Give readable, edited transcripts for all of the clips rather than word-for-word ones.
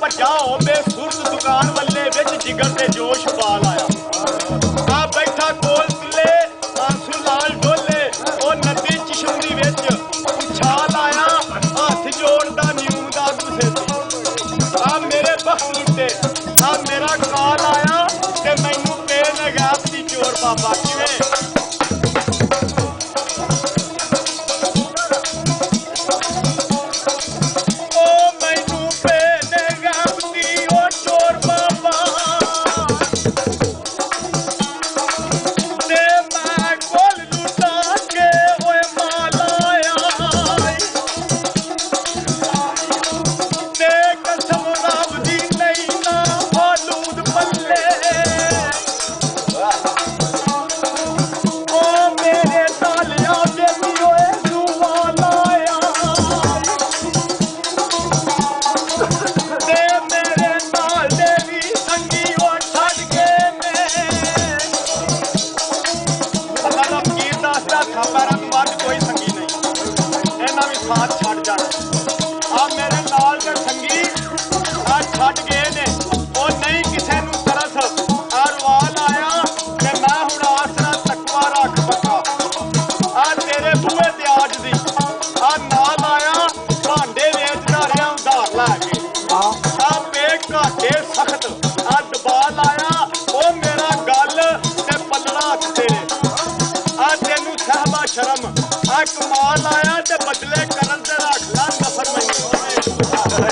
भज्जा हो बेसुरत दुकान वल्ले विच जिगर ते जोश पा लाया आ बैठा कोल तुले आंसू लाल डोले ओ नदी चिशमदी विच उछाल आया हाथ जोड़दा न्यूमदा गुस्से ते आ मेरे बख्त लुटे आ मेरा काल आया ते मैनू पे नगात दी चोर बाबा किवें शर्म आ कमाल आया ते बदले करन ते रख ला नफर नहीं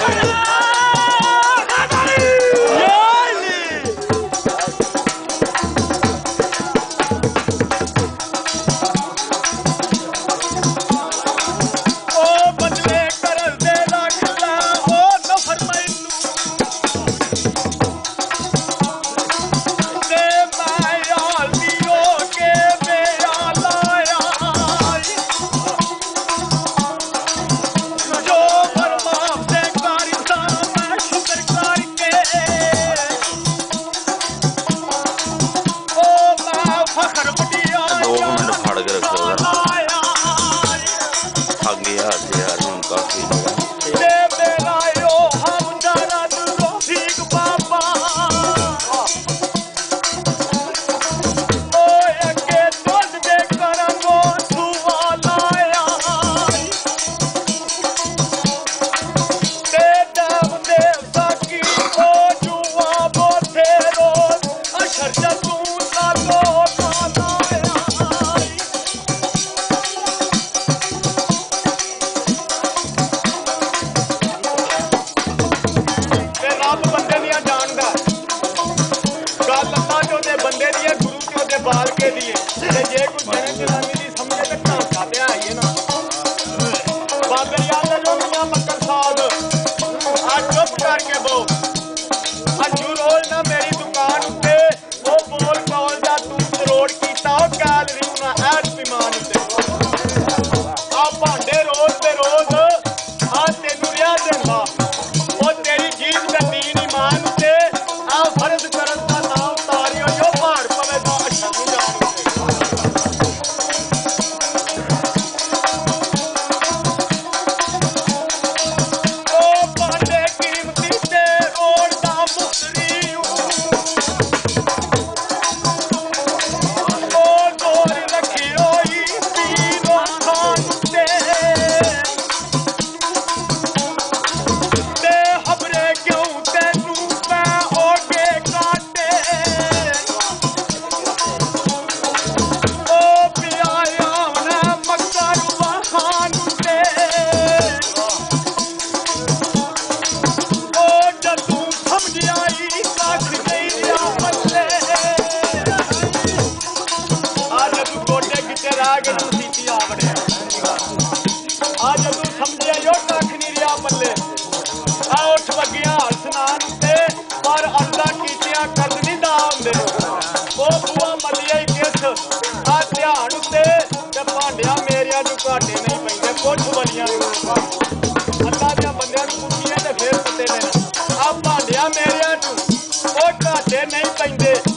घाटे नहीं पैंदे कुछ बड़ियां अल्लाह दे बंदे नूं पुछिए ते फिर पते लेना आ भांडिया मेरिया नूं ओ घाटे नहीं पैंदे।